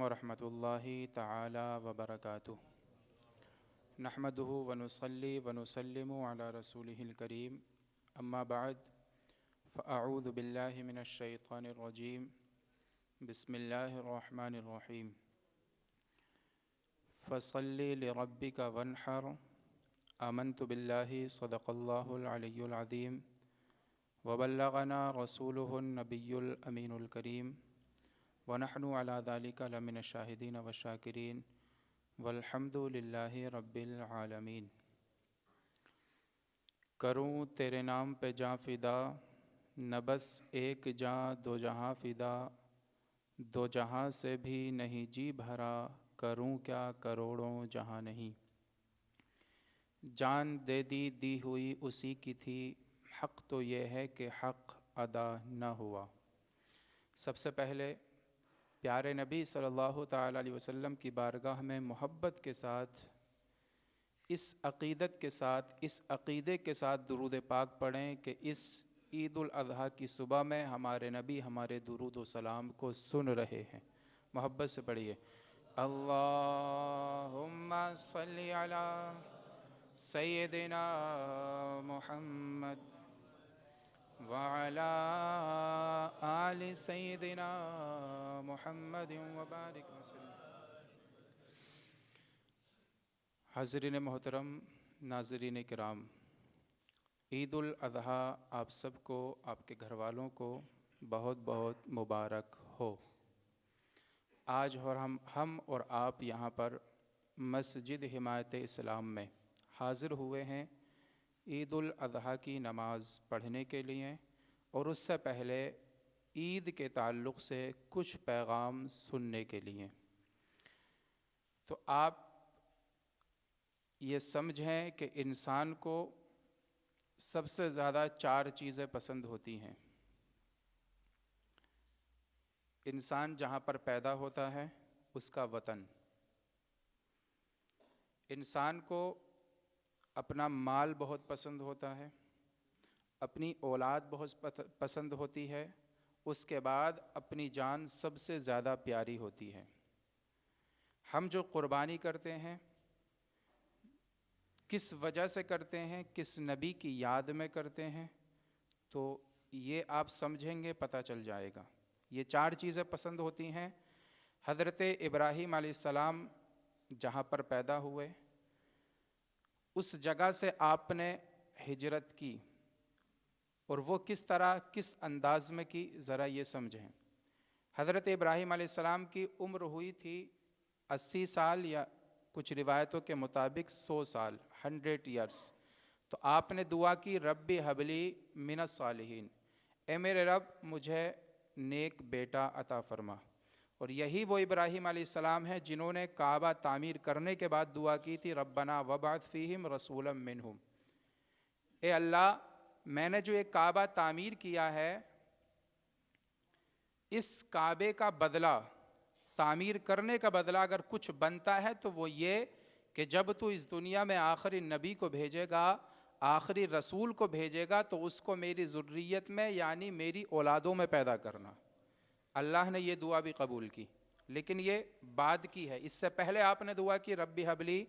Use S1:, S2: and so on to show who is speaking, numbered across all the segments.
S1: ورحمۃ اللہ تعالی وبرکاتہ نحمده ونصلی ونسلم علی رسوله الکریم اما بعد فاعوذ باللہ من الشیطان الرجیم بسم اللہ الرحمن الرحیم فصل لربک وانحر آمنت باللہ صدق اللہ العلی العظیم وبلغنا رسوله النبی الامین الکریم ونحن علی ذلک لمن الشاہدین والشاکرین والحمد للہ رب العالمین۔ کروں تیرے نام پہ جاں فدا، نہ بس ایک جاں دو جہاں فدا، دو جہاں سے بھی نہیں جی بھرا، کروں کیا کروڑوں جہاں نہیں۔ جان دے دی ہوئی اسی کی تھی، حق تو یہ ہے کہ حق ادا نہ ہوا۔ سب سے پہلے پیارے نبی صلی اللہ تعالیٰ علیہ وسلم کی بارگاہ میں محبت کے ساتھ، اس عقیدت کے ساتھ، اس عقیدے کے ساتھ درود پاک پڑھیں کہ اس عید الاضحیٰ کی صبح میں ہمارے نبی ہمارے درود و سلام کو سن رہے ہیں۔ محبت سے پڑھیے، اللہم صلی علی سیدنا محمد وعلی آل سیدنا محمد وبارک وسلم۔ حاضرین محترم، ناظرین کرام، عید الاضحیٰ آپ سب کو، آپ کے گھر والوں کو بہت بہت مبارک ہو۔ آج ہم اور آپ یہاں پر مسجد حمایت اسلام میں حاضر ہوئے ہیں عید الاضحیٰ کی نماز پڑھنے کے لیے، اور اس سے پہلے عید کے تعلق سے کچھ پیغام سننے کے لیے۔ تو آپ یہ سمجھیں کہ انسان کو سب سے زیادہ 4 چیزیں پسند ہوتی ہیں۔ انسان جہاں پر پیدا ہوتا ہے اس کا وطن، انسان کو اپنا مال بہت پسند ہوتا ہے، اپنی اولاد بہت پسند ہوتی ہے، اس کے بعد اپنی جان سب سے زیادہ پیاری ہوتی ہے۔ ہم جو قربانی کرتے ہیں کس وجہ سے کرتے ہیں، کس نبی کی یاد میں کرتے ہیں، تو یہ آپ سمجھیں گے، پتہ چل جائے گا۔ یہ 4 چیزیں پسند ہوتی ہیں۔ حضرت ابراہیم علیہ السلام جہاں پر پیدا ہوئے، اس جگہ سے آپ نے ہجرت کی، اور وہ کس طرح، کس انداز میں کی، ذرا یہ سمجھیں۔ حضرت ابراہیم علیہ السلام کی عمر ہوئی تھی 80 سال، یا کچھ روایتوں کے مطابق 100 سال، 100 ایئرس۔ تو آپ نے دعا کی، ربی حبلی من الصالحین، اے میرے رب مجھے نیک بیٹا عطا فرما۔ اور یہی وہ ابراہیم علیہ السلام ہیں جنہوں نے کعبہ تعمیر کرنے کے بعد دعا کی تھی، ربنا وابعث فیہم رسولا منہم، اے اللہ میں نے جو ایک کعبہ تعمیر کیا ہے، اس کعبے کا بدلہ، تعمیر کرنے کا بدلہ اگر کچھ بنتا ہے تو وہ یہ کہ جب تو اس دنیا میں آخری نبی کو بھیجے گا، آخری رسول کو بھیجے گا، تو اس کو میری ذریت میں یعنی میری اولادوں میں پیدا کرنا۔ اللہ نے یہ دعا بھی قبول کی، لیکن یہ بعد کی ہے۔ اس سے پہلے آپ نے دعا کی، ربی حبلی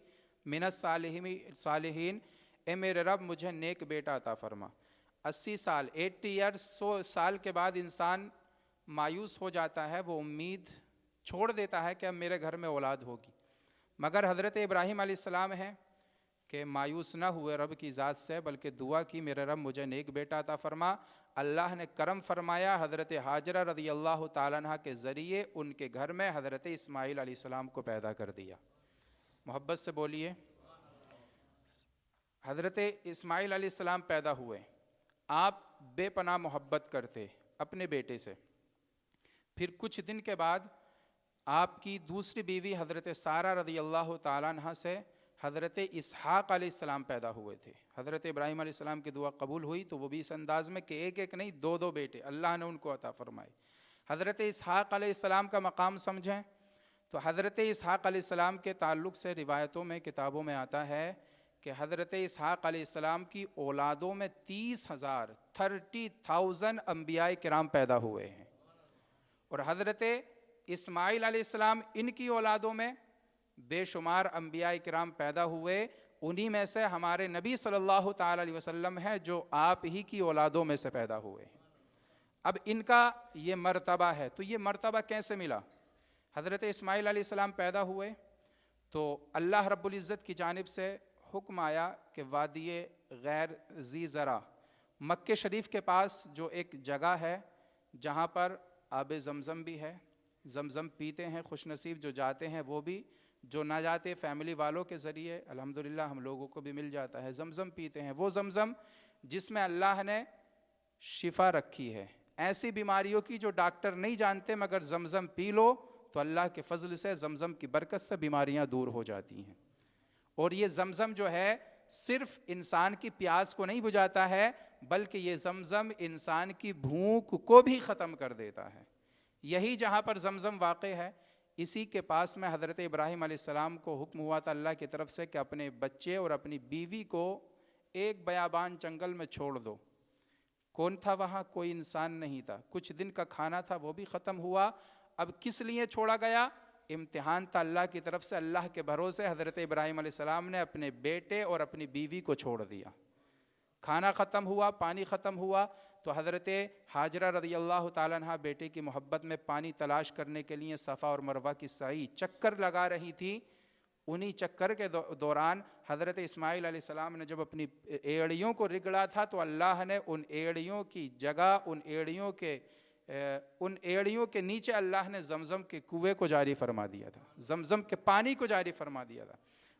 S1: من الصالحین، اے میرے رب مجھے نیک بیٹا عطا فرما۔ 80 سال، 80 ایئرس، 100 سال کے بعد انسان مایوس ہو جاتا ہے، وہ امید چھوڑ دیتا ہے کہ اب میرے گھر میں اولاد ہوگی، مگر حضرت ابراہیم علیہ السلام ہیں کہ مایوس نہ ہوئے رب کی ذات سے، بلکہ دعا کی، میرے رب مجھے نیک بیٹا عطا فرما۔ اللہ نے کرم فرمایا، حضرت حاجرہ رضی اللہ تعالیٰ عنہ کے ذریعے ان کے گھر میں حضرت اسماعیل علیہ السلام کو پیدا کر دیا۔ محبت سے بولیے، حضرت اسماعیل علیہ السلام پیدا ہوئے، آپ بے پناہ محبت کرتے اپنے بیٹے سے۔ پھر کچھ دن کے بعد آپ کی دوسری بیوی حضرت سارہ رضی اللہ تعالیٰ عنہ سے حضرت اسحاق علیہ السلام پیدا ہوئے تھے۔ حضرت ابراہیم علیہ السلام کی دعا قبول ہوئی تو وہ بھی اس انداز میں کہ ایک ایک نہیں، 2 بیٹے اللہ نے ان کو عطا فرمائے۔ حضرت اسحاق علیہ السلام کا مقام سمجھیں تو حضرت اسحاق علیہ السلام کے تعلق سے روایتوں میں، کتابوں میں آتا ہے کہ حضرت اسحاق علیہ السلام کی اولادوں میں 30,000 انبیاء کرام پیدا ہوئے ہیں، اور حضرت اسماعیل علیہ السلام ان کی اولادوں میں بے شمار انبیاء کرام پیدا ہوئے، انہی میں سے ہمارے نبی صلی اللہ تعالی علیہ وسلم ہے جو آپ ہی کی اولادوں میں سے پیدا ہوئے۔ اب ان کا یہ مرتبہ ہے، تو یہ مرتبہ کیسے ملا؟ حضرت اسماعیل علیہ السلام پیدا ہوئے تو اللہ رب العزت کی جانب سے حکم آیا کہ وادی غیر ذی زرع، مکہ شریف کے پاس جو ایک جگہ ہے جہاں پر آب زمزم بھی ہے، زمزم پیتے ہیں خوش نصیب جو جاتے ہیں وہ بھی، جو نہ جاتے فیملی والوں کے ذریعے الحمدللہ ہم لوگوں کو بھی مل جاتا ہے، زمزم پیتے ہیں، وہ زمزم جس میں اللہ نے شفا رکھی ہے، ایسی بیماریوں کی جو ڈاکٹر نہیں جانتے، مگر زمزم پی لو تو اللہ کے فضل سے زمزم کی برکت سے بیماریاں دور ہو جاتی ہیں۔ اور یہ زمزم جو ہے صرف انسان کی پیاس کو نہیں بجھاتا ہے، بلکہ یہ زمزم انسان کی بھوک کو بھی ختم کر دیتا ہے۔ یہی جہاں پر زمزم واقع ہے، اسی کے پاس میں حضرت ابراہیم علیہ السلام کو حکم ہوا تھا اللہ کی طرف سے کہ اپنے بچے اور اپنی بیوی کو ایک بیابان جنگل میں چھوڑ دو۔ کون تھا وہاں؟ کوئی انسان نہیں تھا، کچھ دن کا کھانا تھا وہ بھی ختم ہوا۔ اب کس لیے چھوڑا گیا؟ امتحان تھا اللہ کی طرف سے، اللہ کے بھروسے حضرت ابراہیم علیہ السلام نے اپنے بیٹے اور اپنی بیوی کو چھوڑ دیا۔ کھانا ختم ہوا، پانی ختم ہوا، تو حضرت ہاجرہ رضی اللہ تعالیٰ عنہ بیٹے کی محبت میں پانی تلاش کرنے کے لیے صفا اور مروہ کی سعی چکر لگا رہی تھی۔ انہی چکر کے دوران حضرت اسماعیل علیہ السلام نے جب اپنی ایڑیوں کو رگڑا تھا تو اللہ نے ان ایڑیوں کی جگہ ان ایڑیوں کے نیچے اللہ نے زمزم کے کنویں کو جاری فرما دیا تھا، زمزم کے پانی کو جاری فرما دیا تھا۔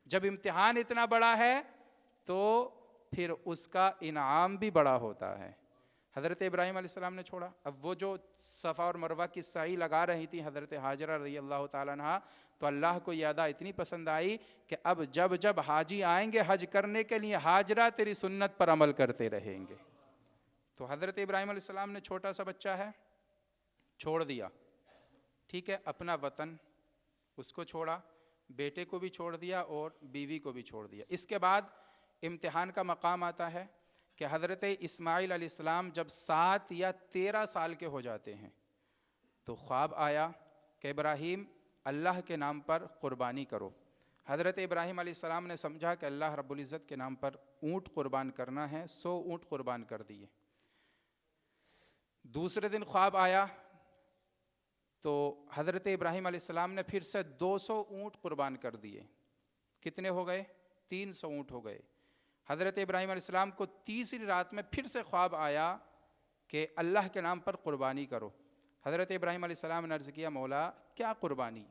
S1: جب امتحان اتنا بڑا ہے تو پھر اس کا انعام بھی بڑا ہوتا ہے۔ حضرت ابراہیم علیہ السلام نے چھوڑا۔ اب وہ جو صفا اور مروہ کی سعی لگا رہی تھی حضرت ہاجرہ رضی اللہ تعالیٰ عنہ، تو اللہ کو یہ ادا اتنی پسند آئی کہ اب جب حاجی آئیں گے حج کرنے کے لیے، ہاجرہ تیری سنت پر عمل کرتے رہیں گے۔ تو حضرت ابراہیم علیہ السلام نے چھوٹا سا بچہ ہے چھوڑ دیا، ٹھیک ہے، اپنا وطن اس کو چھوڑا، بیٹے کو بھی چھوڑ دیا اور بیوی کو بھی چھوڑ دیا۔ اس کے بعد امتحان کا مقام آتا ہے کہ حضرت اسماعیل علیہ السلام جب 7 یا 13 سال کے ہو جاتے ہیں تو خواب آیا کہ ابراہیم اللہ کے نام پر قربانی کرو۔ حضرت ابراہیم علیہ السلام نے سمجھا کہ اللہ رب العزت کے نام پر اونٹ قربان کرنا ہے، 100 اونٹ قربان کر دیے۔ دوسرے دن خواب آیا تو حضرت ابراہیم علیہ السلام نے پھر سے 200 اونٹ قربان کر دیے۔ کتنے ہو گئے؟ 300 اونٹ ہو گئے۔ حضرت ابراہیم علیہ السلام کو تیسری رات میں پھر سے خواب آیا کہ اللہ کے نام پر قربانی کرو۔ حضرت ابراہیم علیہ السلام نے عرض کیا مولا کیا قربانی؟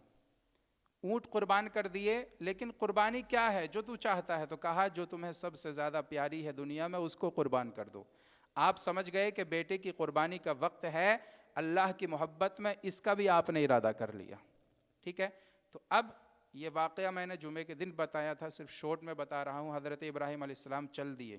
S1: اونٹ قربان کر دیے، لیکن قربانی کیا ہے جو تو چاہتا ہے؟ تو کہا جو تمہیں سب سے زیادہ پیاری ہے دنیا میں اس کو قربان کر دو۔ آپ سمجھ گئے کہ بیٹے کی قربانی کا وقت ہے، اللہ کی محبت میں اس کا بھی آپ نے ارادہ کر لیا، ٹھیک ہے۔ تو اب یہ واقعہ میں نے جمعے کے دن بتایا تھا، صرف شارٹ میں بتا رہا ہوں۔ حضرت ابراہیم علیہ السلام چل دیے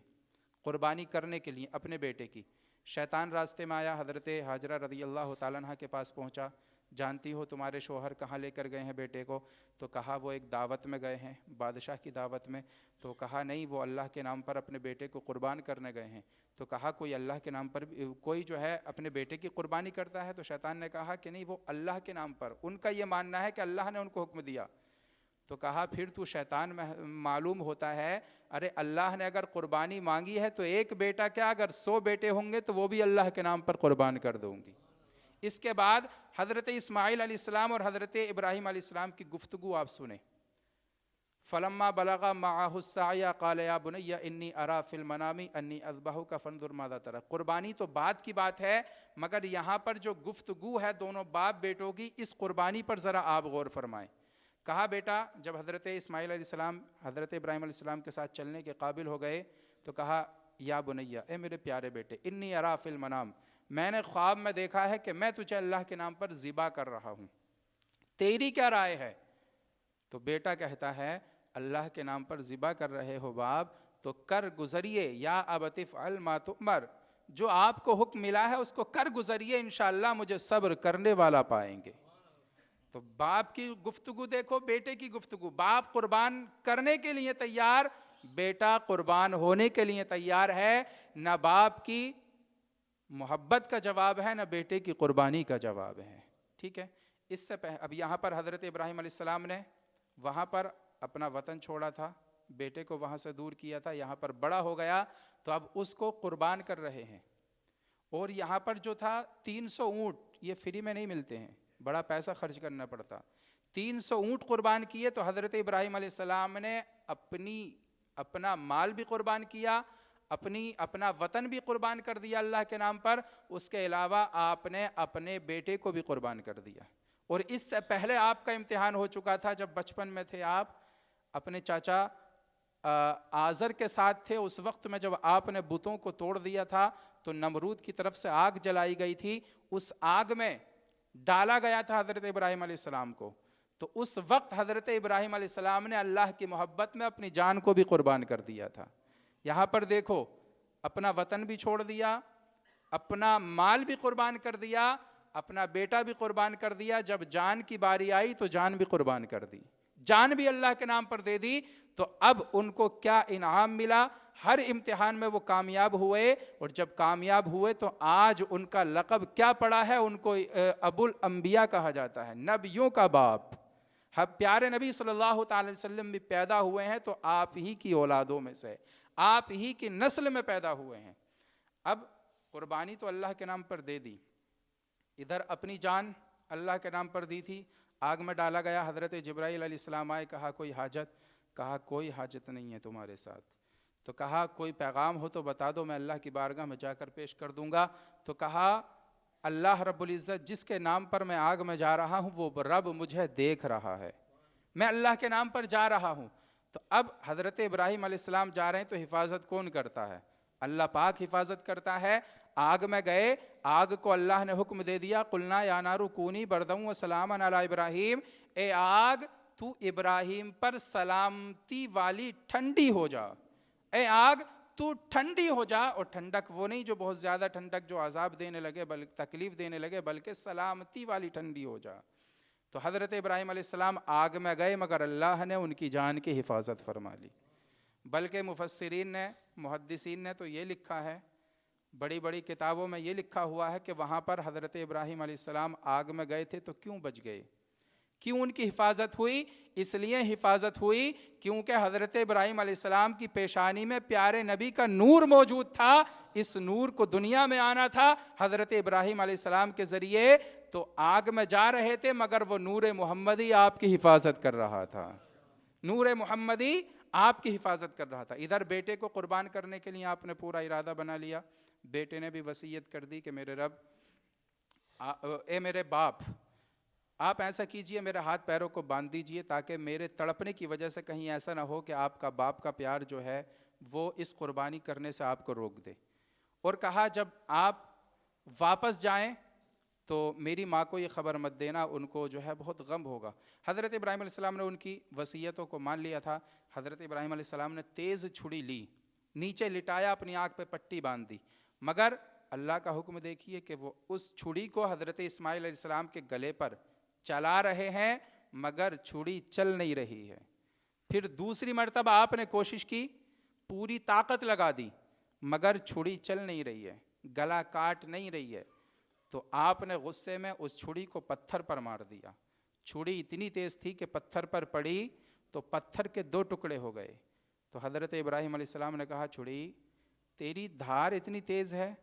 S1: قربانی کرنے کے لیے اپنے بیٹے کی۔ شیطان راستے میں آیا، حضرت ہاجرہ رضی اللہ تعالیٰ عنہ کے پاس پہنچا، جانتی ہو تمہارے شوہر کہاں لے کر گئے ہیں بیٹے کو؟ تو کہا وہ ایک دعوت میں گئے ہیں، بادشاہ کی دعوت میں۔ تو کہا نہیں، وہ اللہ کے نام پر اپنے بیٹے کو قربان کرنے گئے ہیں۔ تو کہا کوئی اللہ کے نام پر کوئی جو ہے اپنے بیٹے کی قربانی کرتا ہے؟ تو شیطان نے کہا کہ نہیں، وہ اللہ کے نام پر، ان کا یہ ماننا ہے کہ اللہ نے ان کو حکم دیا۔ تو کہا پھر تو شیطان معلوم ہوتا ہے، ارے اللہ نے اگر قربانی مانگی ہے تو ایک بیٹا کیا، اگر 100 بیٹے ہوں گے تو وہ بھی اللہ کے نام پر قربان کر دوں گی۔ اس کے بعد حضرت اسماعیل علیہ السلام اور حضرت ابراہیم علیہ السلام کی گفتگو آپ سنیں۔ فلما بلغ معه السعي قال يا بني اني ارى في المنام اني اذبحك فانظر ماذا ترى۔ قربانی تو بعد کی بات ہے، مگر یہاں پر جو گفتگو ہے دونوں باپ بیٹوں کی، اس قربانی پر ذرا آپ غور فرمائیں۔ کہا بیٹا، جب حضرت اسماعیل علیہ السلام حضرت ابراہیم علیہ السلام کے ساتھ چلنے کے قابل ہو گئے تو کہا یا بنیا، اے میرے پیارے بیٹے، انی ارا فی المنام، میں نے خواب میں دیکھا ہے کہ میں تجھے اللہ کے نام پر ذبح کر رہا ہوں، تیری کیا رائے ہے؟ تو بیٹا کہتا ہے اللہ کے نام پر ذبح کر رہے ہو باپ تو کر گزریے، یا ابت افعل ما تؤمر، جو آپ کو حکم ملا ہے اس کو کر گزریے، انشاءاللہ مجھے صبر کرنے والا پائیں گے۔ تو باپ کی گفتگو دیکھو، بیٹے کی گفتگو، باپ قربان کرنے کے لیے تیار، بیٹا قربان ہونے کے لیے تیار ہے۔ نہ باپ کی محبت کا جواب ہے، نہ بیٹے کی قربانی کا جواب ہے، ٹھیک ہے۔ اس سے اب یہاں پر حضرت ابراہیم علیہ السلام نے وہاں پر اپنا وطن چھوڑا تھا، بیٹے کو وہاں سے دور کیا تھا، یہاں پر بڑا ہو گیا تو اب اس کو قربان کر رہے ہیں. اور یہاں پر جو تھا 300 اونٹ، یہ فری میں نہیں ملتے ہیں، بڑا پیسہ خرچ کرنا پڑتا. 300 اونٹ قربان کیے تو حضرت ابراہیم علیہ السلام نے اپنا مال بھی قربان کیا، اپنا وطن بھی قربان کر دیا اللہ کے نام پر. اس کے علاوہ آپ نے اپنے بیٹے کو بھی قربان کر دیا. اور اس سے پہلے آپ کا امتحان ہو چکا تھا، جب بچپن میں تھے آپ اپنے چاچا آزر کے ساتھ تھے، اس وقت میں جب آپ نے بتوں کو توڑ دیا تھا تو نمرود کی طرف سے آگ جلائی گئی تھی، اس آگ میں ڈالا گیا تھا حضرت ابراہیم علیہ السلام کو. تو اس وقت حضرت ابراہیم علیہ السلام نے اللہ کی محبت میں اپنی جان کو بھی قربان کر دیا تھا. یہاں پر دیکھو، اپنا وطن بھی چھوڑ دیا، اپنا مال بھی قربان کر دیا، اپنا بیٹا بھی قربان کر دیا. جب جان کی باری آئی تو جان بھی قربان کر دی، جان بھی اللہ کے نام پر دے دی. تو اب ان کو کیا انعام ملا؟ ہر امتحان میں وہ کامیاب ہوئے، اور جب کامیاب ہوئے تو آج ان کا لقب کیا پڑا ہے؟ ان کو ابو الانبیاء کہا جاتا ہے، نبیوں کا باپ. پیارے نبی صلی اللہ تعالی وسلم بھی پیدا ہوئے ہیں تو آپ ہی کی اولادوں میں سے، آپ ہی کی نسل میں پیدا ہوئے ہیں. اب قربانی تو اللہ کے نام پر دے دی، ادھر اپنی جان اللہ کے نام پر دی تھی، آگ میں ڈالا گیا. حضرت جبرائیل علیہ السلام آئے، کہا کوئی حاجت؟ کہا کوئی حاجت نہیں ہے تمہارے ساتھ. تو کہا کوئی پیغام ہو تو بتا دو، میں اللہ کی بارگاہ میں جا کر پیش کر دوں گا. تو کہا اللہ رب العزت جس کے نام پر میں آگ میں جا رہا ہوں وہ رب مجھے دیکھ رہا ہے، میں اللہ کے نام پر جا رہا ہوں. تو اب حضرت ابراہیم علیہ السلام جا رہے ہیں تو حفاظت کون کرتا ہے؟ اللہ پاک حفاظت کرتا ہے. آگ میں گئے، آگ کو اللہ نے حکم دے دیا، قلنا یا نار کونی بردًا وسلاما علی ابراہیم، اے آگ تو ابراہیم پر سلامتی والی ٹھنڈی ہو جا، اے آگ تو ٹھنڈی ہو جا. اور ٹھنڈک وہ نہیں جو بہت زیادہ ٹھنڈک جو عذاب دینے لگے بلکہ تکلیف دینے لگے، بلکہ سلامتی والی ٹھنڈی ہو جا. تو حضرت ابراہیم علیہ السلام آگ میں گئے مگر اللہ نے ان کی جان کی حفاظت فرما لی. بلکہ مفسرین نے، محدثین نے تو یہ لکھا ہے، بڑی بڑی کتابوں میں یہ لکھا ہوا ہے کہ وہاں پر حضرت ابراہیم علیہ السلام آگ میں گئے تھے تو کیوں بچ گئے، کیوں ان کی حفاظت ہوئی؟ اس لیے حفاظت ہوئی کیونکہ حضرت ابراہیم علیہ السلام کی پیشانی میں پیارے نبی کا نور موجود تھا. اس نور کو دنیا میں آنا تھا حضرت ابراہیم علیہ السلام کے ذریعے. تو آگ میں جا رہے تھے مگر وہ نور محمدی آپ کی حفاظت کر رہا تھا، نور محمدی آپ کی حفاظت کر رہا تھا. ادھر بیٹے کو قربان کرنے کے لیے آپ نے پورا ارادہ بنا لیا. بیٹے نے بھی وصیت کر دی کہ میرے رب، اے میرے باپ، آپ ایسا کیجئے میرے ہاتھ پیروں کو باندھ دیجئے تاکہ میرے تڑپنے کی وجہ سے کہیں ایسا نہ ہو کہ آپ کا باپ کا پیار جو ہے وہ اس قربانی کرنے سے آپ کو روک دے. اور کہا جب آپ واپس جائیں تو میری ماں کو یہ خبر مت دینا، ان کو جو ہے بہت غم ہوگا. حضرت ابراہیم علیہ السلام نے ان کی وصیتوں کو مان لیا تھا. حضرت ابراہیم علیہ السلام نے تیز چھڑی لی، نیچے لٹایا، اپنی آنکھ پہ پٹی باندھ دی. مگر اللہ کا حکم دیکھیے کہ وہ اس چھڑی کو حضرت اسماعیل علیہ السلام کے گلے پر چلا رہے ہیں مگر چھڑی چل نہیں رہی ہے. پھر دوسری مرتبہ آپ نے کوشش کی، پوری طاقت لگا دی مگر چھڑی چل نہیں رہی ہے، گلا کاٹ نہیں رہی ہے. تو آپ نے غصے میں اس چھڑی کو پتھر پر مار دیا. چھڑی اتنی تیز تھی کہ پتھر پر پڑی تو پتھر کے 2 ٹکڑے ہو گئے. تو حضرت ابراہیم علیہ السلام نے کہا چھڑی تیری دھار اتنی تیز ہے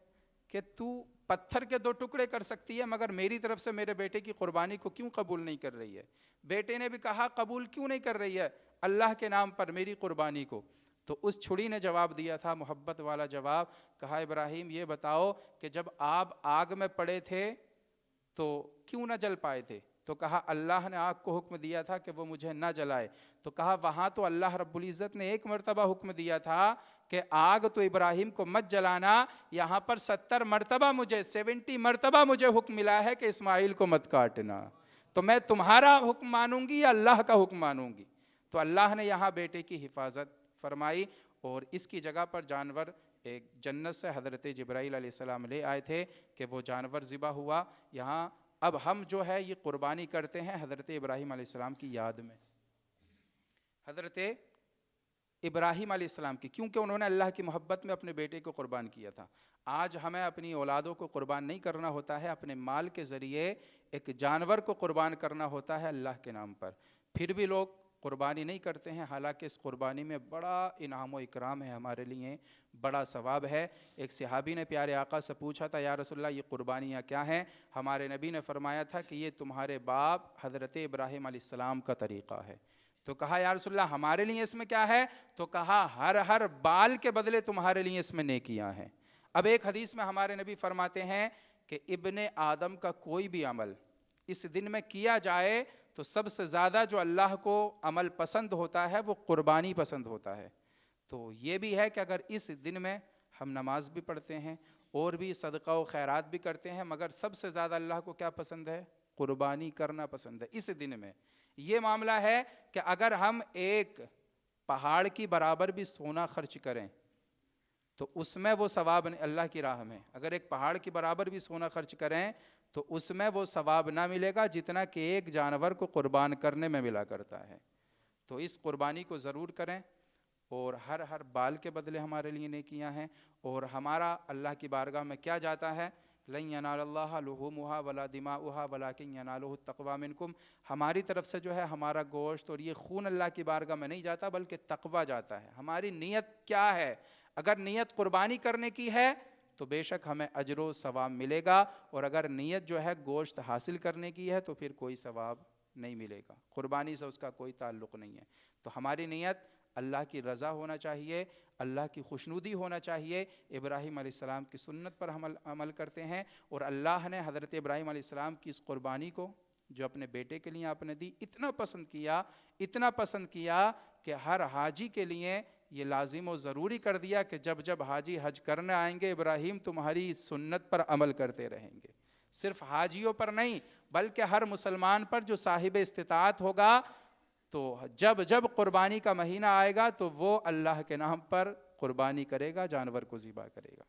S1: کہ تو پتھر کے 2 ٹکڑے کر سکتی ہے مگر میری طرف سے میرے بیٹے کی قربانی کو کیوں قبول نہیں کر رہی ہے؟ بیٹے نے بھی کہا قبول کیوں نہیں کر رہی ہے اللہ کے نام پر میری قربانی کو؟ تو اس چھڑی نے جواب دیا تھا، محبت والا جواب. کہا ابراہیم یہ بتاؤ کہ جب آپ آگ میں پڑے تھے تو کیوں نہ جل پائے تھے؟ تو کہا اللہ نے آگ کو حکم دیا تھا کہ وہ مجھے نہ جلائے. تو کہا وہاں تو اللہ رب العزت نے 1 مرتبہ حکم دیا تھا کہ آگ تو ابراہیم کو مت جلانا، یہاں پر 70 مرتبہ مجھے 70 مرتبہ مجھے حکم ملا ہے کہ اسماعیل کو مت کاٹنا. تو میں تمہارا حکم مانوں گی یا اللہ کا حکم مانوں گی؟ تو اللہ نے یہاں بیٹے کی حفاظت فرمائی اور اس کی جگہ پر جانور ایک جنت سے حضرت جبرائیل علیہ السلام لے آئے تھے کہ وہ جانور ذبح ہوا. یہاں اب ہم جو ہے یہ قربانی کرتے ہیں حضرت ابراہیم علیہ السلام کی یاد میں. حضرت ابراہیم علیہ السلام کی، کیونکہ انہوں نے اللہ کی محبت میں اپنے بیٹے کو قربان کیا تھا۔ آج ہمیں اپنی اولادوں کو قربان نہیں کرنا ہوتا ہے، اپنے مال کے ذریعے ایک جانور کو قربان کرنا ہوتا ہے اللہ کے نام پر، پھر بھی لوگ قربانی نہیں کرتے ہیں، حالانکہ اس قربانی میں بڑا انعام و اکرام ہے، ہمارے لیے بڑا ثواب ہے۔ ایک صحابی نے پیارے آقا سے پوچھا تھا، یا رسول اللہ یہ قربانیاں کیا ہیں؟ ہمارے نبی نے فرمایا تھا کہ یہ تمہارے باپ حضرت ابراہیم علیہ السلام کا طریقہ ہے۔ تو کہا یا رسول اللہ ہمارے لیے اس میں کیا ہے؟ تو کہا ہر بال کے بدلے تمہارے لیے اس میں نیکیاں ہیں۔ اب ایک حدیث میں ہمارے نبی فرماتے ہیں کہ ابن آدم کا کوئی بھی عمل اس دن میں کیا جائے تو سب سے زیادہ جو اللہ کو عمل پسند ہوتا ہے وہ قربانی پسند ہوتا ہے۔ تو یہ بھی ہے کہ اگر اس دن میں ہم نماز بھی پڑھتے ہیں اور بھی صدقہ و خیرات بھی کرتے ہیں، مگر سب سے زیادہ اللہ کو کیا پسند ہے؟ قربانی کرنا پسند ہے اس دن میں۔ یہ معاملہ ہے کہ اگر ہم ایک پہاڑ کی برابر بھی سونا خرچ کریں تو اس میں وہ ثواب اللہ کی راہ میں، اگر ایک پہاڑ کی برابر بھی سونا خرچ کریں تو اس میں وہ ثواب نہ ملے گا جتنا کہ ایک جانور کو قربان کرنے میں ملا کرتا ہے۔ تو اس قربانی کو ضرور کریں، اور ہر بال کے بدلے ہمارے لیے نیکیاں ہیں، اور ہمارا اللہ کی بارگاہ میں کیا جاتا ہے؟ لن ینال اللہ لحومها ولا دماؤها ولکن ینالہ التقوی منکم، ہماری طرف سے جو ہے ہمارا گوشت اور یہ خون اللہ کی بارگاہ میں نہیں جاتا بلکہ تقوی جاتا ہے۔ ہماری نیت کیا ہے؟ اگر نیت قربانی کرنے کی ہے تو بے شک ہمیں اجر و ثواب ملے گا، اور اگر نیت جو ہے گوشت حاصل کرنے کی ہے تو پھر کوئی ثواب نہیں ملے گا، قربانی سے اس کا کوئی تعلق نہیں ہے۔ تو ہماری نیت اللہ کی رضا ہونا چاہیے، اللہ کی خوشنودی ہونا چاہیے۔ ابراہیم علیہ السلام کی سنت پر ہم عمل کرتے ہیں، اور اللہ نے حضرت ابراہیم علیہ السلام کی اس قربانی کو جو اپنے بیٹے کے لیے آپ نے دی اتنا پسند کیا کہ ہر حاجی کے لیے یہ لازم و ضروری کر دیا کہ جب حاجی حج کرنے آئیں گے ابراہیم تمہاری سنت پر عمل کرتے رہیں گے۔ صرف حاجیوں پر نہیں بلکہ ہر مسلمان پر جو صاحب استطاعت ہوگا، تو جب قربانی کا مہینہ آئے گا تو وہ اللہ کے نام پر قربانی کرے گا، جانور کو ذبح کرے گا۔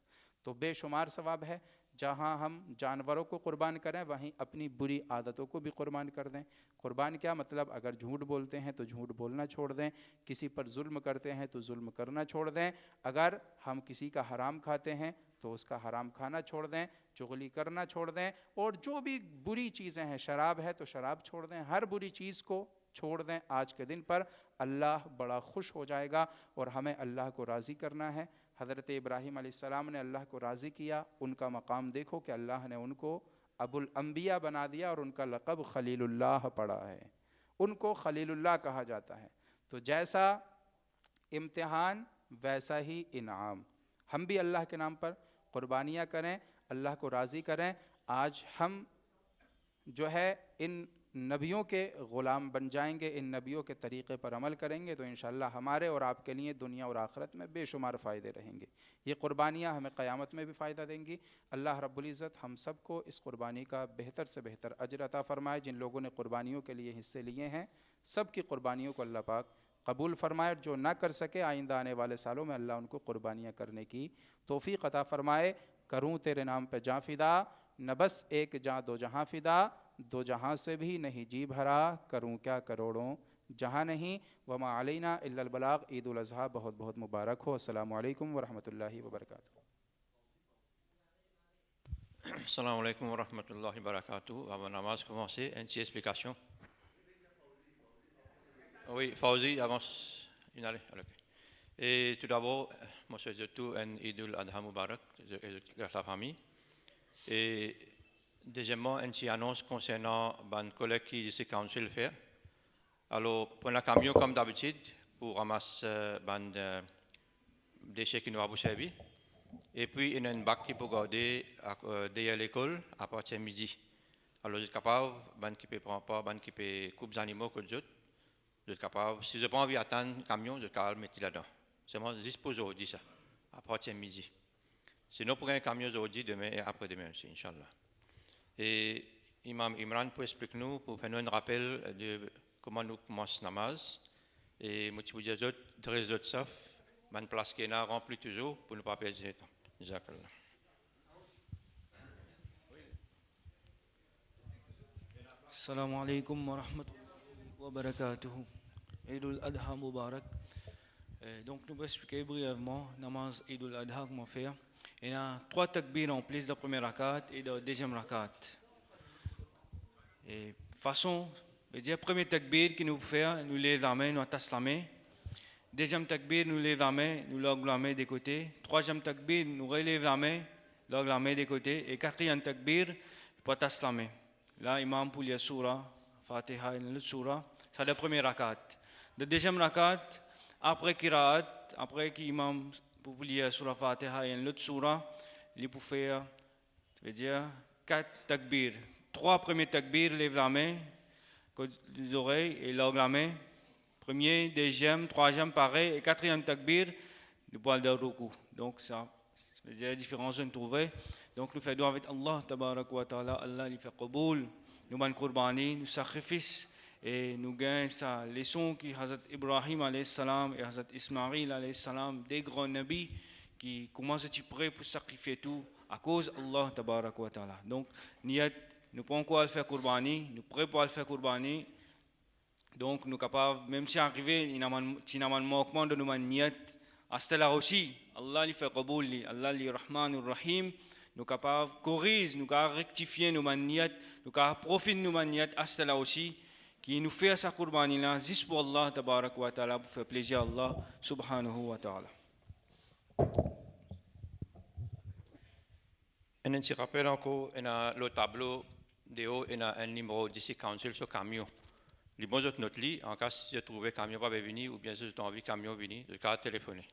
S1: تو بے شمار ثواب ہے۔ جہاں ہم جانوروں کو قربان کریں وہیں اپنی بری عادتوں کو بھی قربان کر دیں۔ قربان کیا مطلب؟ اگر جھوٹ بولتے ہیں تو جھوٹ بولنا چھوڑ دیں، کسی پر ظلم کرتے ہیں تو ظلم کرنا چھوڑ دیں، اگر ہم کسی کا حرام کھاتے ہیں تو اس کا حرام کھانا چھوڑ دیں، چغلی کرنا چھوڑ دیں، اور جو بھی بری چیزیں ہیں، شراب ہے تو شراب چھوڑ دیں، ہر بری چیز کو چھوڑ دیں۔ آج کے دن پر اللہ بڑا خوش ہو جائے گا، اور ہمیں اللہ کو راضی کرنا ہے۔ حضرت ابراہیم علیہ السلام نے اللہ کو راضی کیا، ان کا مقام دیکھو کہ اللہ نے ان کو ابو الانبیاء بنا دیا، اور ان کا لقب خلیل اللہ پڑا ہے، ان کو خلیل اللہ کہا جاتا ہے۔ تو جیسا امتحان ویسا ہی انعام، ہم بھی اللہ کے نام پر قربانیاں کریں، اللہ کو راضی کریں۔ آج ہم جو ہے ان نبیوں کے غلام بن جائیں گے، ان نبیوں کے طریقے پر عمل کریں گے تو انشاءاللہ ہمارے اور آپ کے لیے دنیا اور آخرت میں بے شمار فائدے رہیں گے۔ یہ قربانیاں ہمیں قیامت میں بھی فائدہ دیں گی۔ اللہ رب العزت ہم سب کو اس قربانی کا بہتر سے بہتر اجر عطا فرمائے۔ جن لوگوں نے قربانیوں کے لیے حصے لیے ہیں سب کی قربانیوں کو اللہ پاک قبول فرمائے، اور جو نہ کر سکے آئندہ آنے والے سالوں میں اللہ ان کو قربانیاں کرنے کی توفیق عطا فرمائے۔ کروں تیرے نام پہ جاں فدا، نہ بس ایک جاں دو جہاں فدا، دو جہاں سے بھی نہیں جی بھرا، کروں کیا کروڑوں جہاں نہیں۔ وما علینا الا البلاغ۔ عید الاضحیٰ بہت بہت مبارک ہو۔ السلام علیکم ورحمۃ اللہ وبرکاتہ۔
S2: Assalamu alaikum wa rahmatullahi wa barakatuh. Avant la namaz commencer, une petite explication. Oui, Fauzi, avance. Et tout d'abord, moi je souhaite tout un Eid al-Adha Mubarak à la famille. Et deuxièmement, une petite annonce concernant un collègue qui ici council faire. Alors, pour le camion comme d'habitude, pour ramasser des déchets qui nous ont servi. Et puis, il y a une bac qui peut garder derrière l'école à partir de midi. Alors, je suis capable, qui peut prendre pas, qui peut couper des animaux que je suis capable. Si je n'ai pas envie d'attendre le camion, je suis capable de mettre là-dedans. C'est moi, juste pour aujourd'hui, ça, à partir de midi. Sinon, pour un camion aujourd'hui, demain et après-demain aussi, Inch'Allah. Et Imam Imran peut expliquer nous, pour faire nous un rappel de comment nous commençons la namaz. Et moi, je vous dis, très autres saf, une place qui est là remplie toujours pour ne pas perdre de temps. Jazakallah.
S3: Assalamu alaikum wa rahmatullahi wa barakatuhu. Eid al-Adha Mubarak. Donc, nous allons expliquer brièvement namaz Eid al-Adha comment faire. Il y a 3 takbir en plus de la première rakat et de la deuxième rakat. Et façon, je veux dire, premier takbir que nous faisons, nous lèvons la main, nous attachons la main. Deuxième takbir, nous lèvons la main, nous lèvons la main des côtés. Troisième takbir, nous relèvons la main, lèvons la main des côtés. Et quatrième takbir, nous attachons la main. Là, imam pour la surah, Fatiha et l'autre surah, c'est la première rakat. La deuxième rakat, après Qiraat, après qu'imam pour lire surah Fatiha et l'autre surah, il peut faire, je veux dire, 4 takbir. 3 premiers takbir, lève la main, les oreilles et lève la main. Premier, deuxième, troisième, pareil, et quatrième takbir, le poil de ruku. Donc ça, c'est la différence de trouver. Donc nous faisons avec Allah, tabarak wa ta'ala, Allah il fait qaboul, nous ban qurbani, nous sacrifice et nous gagnons sa leçon qui Hazrat Ibrahim alayhi salam et Hazrat Ismaïl alayhi salam, des grands nabis qui commencent à être prêts pour sacrifier tout à cause d'Allah tabarak wa ta'ala. Donc niyat, nous pouvons quoi faire qurbani, nous prêts pour le faire qurbani. Donc nous sommes capables, même si arrivé, il y a un manquement de nous niyat, à ce là aussi, Allah il fait qaboul, Allah il rahman rahim. Nous sommes capables de corriger, nous capables de rectifier nos maniat, nous capables de profiter de nos maniat à ce là aussi, qui nous fait sa qurbani là, juste pour Allah, tabarak wa ta'ala, pour faire plaisir à Allah, subhanahu wa ta'ala.
S2: Et on se rappelle encore, le tableau de haut, il y a un numéro d'ici council sur camion. Les bons autres notes, en cas si vous trouvez camion pas venir ou bien si vous avez envie camion venir, je vais téléphoner.